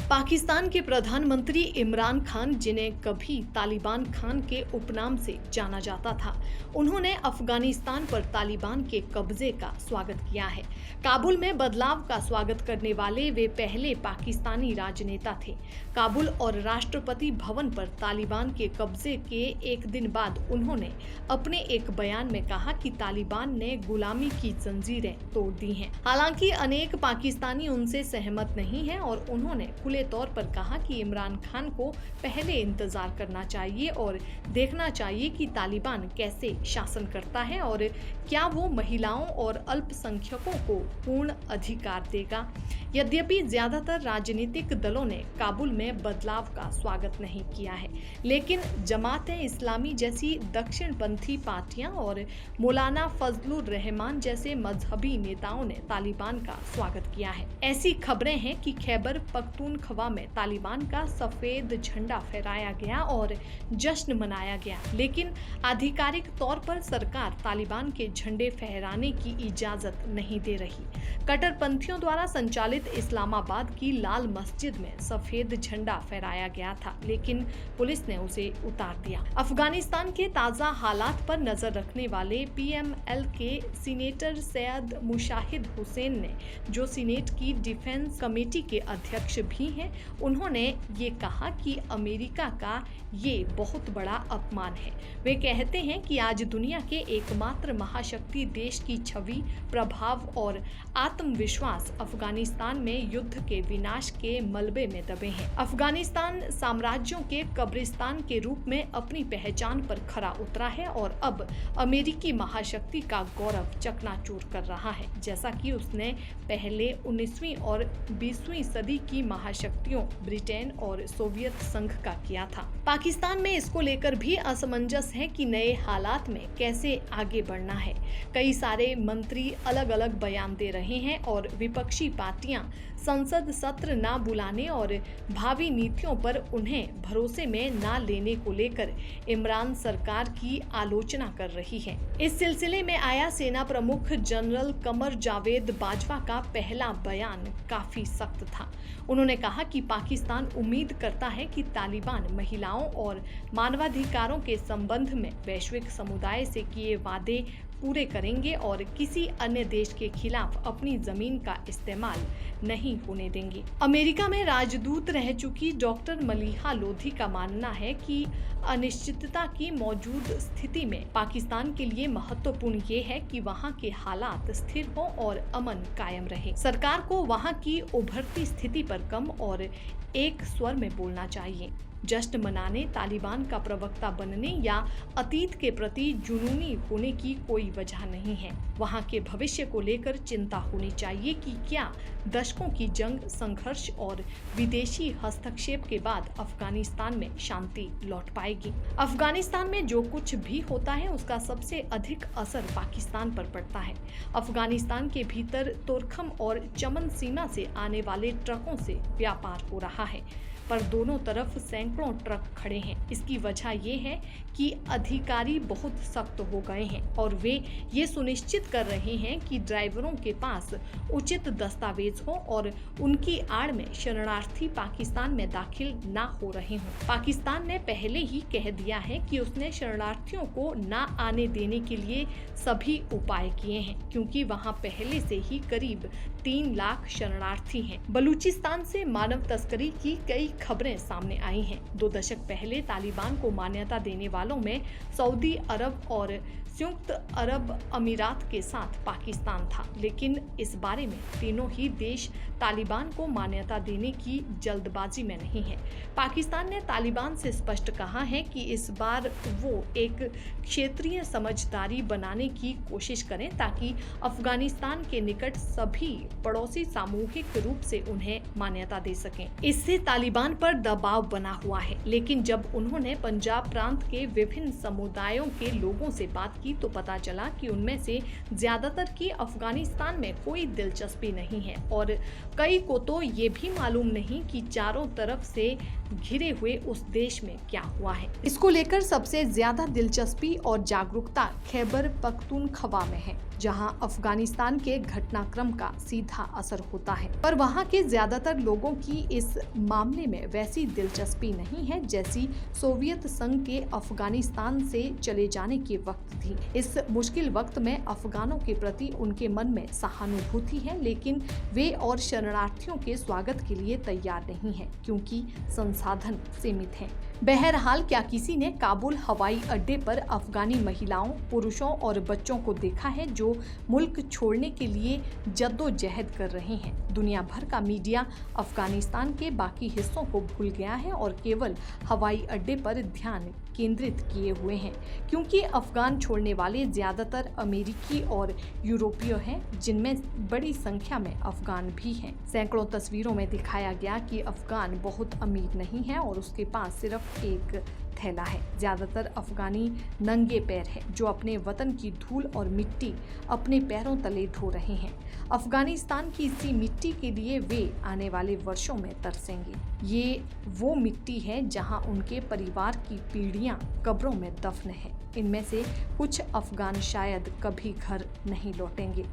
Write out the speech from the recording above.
पाकिस्तान के प्रधानमंत्री इमरान खान, जिन्हें कभी तालिबान खान के उपनाम से जाना जाता था, उन्होंने अफगानिस्तान पर तालिबान के कब्जे का स्वागत किया है। काबुल में बदलाव का स्वागत करने वाले वे पहले पाकिस्तानी राजनेता थे। काबुल और राष्ट्रपति भवन पर तालिबान के कब्जे के एक दिन बाद उन्होंने अपने एक बयान में कहा कि तालिबान ने गुलामी की जंजीरें तोड़ दी हैं। हालांकि अनेक पाकिस्तानी उनसे सहमत नहीं हैं और उन्होंने खुले तौर पर कहा कि इमरान खान को पहले इंतजार करना चाहिए और देखना चाहिए कि तालिबान कैसे शासन करता है और क्या वो महिलाओं और अल्पसंख्यकों को पूर्ण अधिकार देगा। यद्यपि ज्यादातर राजनीतिक दलों ने काबुल में बदलाव का स्वागत नहीं किया है, लेकिन जमात-ए-इस्लामी जैसी दक्षिणपंथी पार्टियां और मौलाना फजलुर रहमान जैसे मजहबी नेताओं ने तालिबान का स्वागत किया है। ऐसी खबरें हैं कि खैबर पख्तूनख्वा में तालिबान का सफेद झंडा फहराया गया और जश्न मनाया गया, लेकिन आधिकारिक तौर पर सरकार तालिबान के झंडे फहराने की इजाजत नहीं दे रही। कट्टरपंथियों द्वारा संचालित इस्लामाबाद की लाल मस्जिद में सफेद झंडा फहराया गया था, लेकिन पुलिस ने उसे उतार दिया। अफगानिस्तान के ताजा हालात पर नजर रखने वाले PML के सीनेटर सैयद मुशाहिद हुसैन ने, जो सीनेट की डिफेंस कमेटी के अध्यक्ष भी हैं, उन्होंने ये कहा कि अमेरिका का ये बहुत बड़ा अपमान है। वे कहते हैं कि आज दुनिया के एकमात्र महाशक्ति देश की छवि, प्रभाव और आत्मविश्वास अफगानिस्तान में युद्ध के विनाश के मलबे में दबे हैं। अफगानिस्तान साम्राज्यों के कब्रिस्तान के रूप में अपनी पहचान पर खरा उतरा है और अब अमेरिकी महाशक्ति का गौरव चकनाचूर कर रहा है, जैसा कि उसने पहले 19वीं और 20वीं सदी की महाशक्तियों ब्रिटेन और सोवियत संघ का किया था। पाकिस्तान में इसको लेकर भी असमंजस है कि नए हालात में कैसे आगे बढ़ना है। कई सारे मंत्री अलग अलग बयान दे रहे हैं और विपक्षी पार्टियां संसद सत्र न बुलाने और भावी नीतियों पर उन्हें भरोसे में न लेने को लेकर इमरान सरकार की आलोचना कर रही है। इस सिलसिले में आया सेना प्रमुख जनरल कमर जावेद बाजवा का पहला बयान काफी सख्त था। उन्होंने कहा कि पाकिस्तान उम्मीद करता है कि तालिबान महिलाओं और मानवाधिकारों के संबंध में वैश्विक समुदाय से किए वादे पूरे करेंगे और किसी अन्य देश के खिलाफ अपनी जमीन का इस्तेमाल नहीं होने देंगे। अमेरिका में राजदूत रह चुकी डॉक्टर मलीहा लोधी का मानना है कि अनिश्चितता की मौजूद स्थिति में पाकिस्तान के लिए महत्वपूर्ण ये है कि वहां के हालात स्थिर हों और अमन कायम रहे। सरकार को वहां की उभरती स्थिति पर कम और एक स्वर में बोलना चाहिए। जश्न मनाने, तालिबान का प्रवक्ता बनने या अतीत के प्रति जुनूनी होने की कोई वजह नहीं है। वहां के भविष्य को लेकर चिंता होनी चाहिए कि क्या दशकों की जंग, संघर्ष और विदेशी हस्तक्षेप के बाद अफगानिस्तान में शांति लौट पाएगी। अफगानिस्तान में जो कुछ भी होता है उसका सबसे अधिक असर पाकिस्तान पर पड़ता है। अफगानिस्तान के भीतर तोरखम और चमन सीमा से आने वाले ट्रकों से व्यापार हो रहा है, पर दोनों तरफ सैकड़ों ट्रक खड़े हैं। इसकी वजह ये है कि अधिकारी बहुत सख्त हो गए हैं और वे ये सुनिश्चित कर रहे हैं कि ड्राइवरों के पास उचित दस्तावेज हो और उनकी आड़ में शरणार्थी पाकिस्तान में दाखिल ना हो रहे हों। पाकिस्तान ने पहले ही कह दिया है कि उसने शरणार्थियों को ना आने देने के लिए सभी उपाय किए हैं, क्योंकि वहां पहले से ही करीब 3 लाख शरणार्थी हैं। बलूचिस्तान से मानव तस्करी की कई खबरें सामने आई हैं। 2 दशक पहले तालिबान को मान्यता देने वालों में सऊदी अरब और संयुक्त अरब अमीरात के साथ पाकिस्तान था, लेकिन इस बारे में तीनों ही देश तालिबान को मान्यता देने की जल्दबाजी में नहीं है। पाकिस्तान ने तालिबान से स्पष्ट कहा है कि इस बार वो एक क्षेत्रीय समझदारी बनाने की कोशिश करें ताकि अफगानिस्तान के निकट सभी पड़ोसी सामूहिक रूप से उन्हें मान्यता दे सकें। इससे तालिबान पर दबाव बना हुआ है, लेकिन जब उन्होंने पंजाब प्रांत के विभिन्न समुदायों के लोगों से बात की तो पता चला कि उनमें से ज्यादातर की अफगानिस्तान में कोई दिलचस्पी नहीं है और कई को तो ये भी मालूम नहीं कि चारों तरफ से घिरे हुए उस देश में क्या हुआ है। इसको लेकर सबसे ज्यादा दिलचस्पी और जागरूकता खैबर पख्तूनख्वा में है। जहां अफगानिस्तान के घटनाक्रम का सीधा असर होता है। पर वहां के ज्यादातर लोगों की इस मामले में वैसी दिलचस्पी नहीं है जैसी सोवियत संघ के अफगानिस्तान से चले जाने के वक्त थी। इस मुश्किल वक्त में अफगानों के प्रति उनके मन में सहानुभूति है, लेकिन वे और शरणार्थियों के स्वागत के लिए तैयार नहीं है क्योंकि संसाधन सीमित हैं। बहरहाल, क्या किसी ने काबुल हवाई अड्डे पर अफगानी महिलाओं, पुरुषों और बच्चों को देखा है जो मुल्क छोड़ने के लिए जद्दोजहद कर रहे हैं? दुनिया भर का मीडिया अफगानिस्तान के बाकी हिस्सों को भूल गया है और केवल हवाई अड्डे पर ध्यान केंद्रित किए हुए हैं, क्योंकि अफगान छोड़ने वाले ज्यादातर अमेरिकी और यूरोपीय हैं, जिनमें बड़ी संख्या में अफगान भी हैं। सैकड़ों तस्वीरों में दिखाया गया कि अफगान बहुत अमीर नहीं है और उसके पास सिर्फ एक थैला है। ज्यादातर अफगानी नंगे पैर हैं, जो अपने वतन की धूल और मिट्टी अपने पैरों तले ढो रहे हैं। अफगानिस्तान की इसी मिट्टी के लिए वे आने वाले वर्षों में तरसेंगे। ये वो मिट्टी है जहां उनके परिवार की पीढ़ियां कब्रों में दफन है। इनमें से कुछ अफगान शायद कभी घर नहीं लौटेंगे।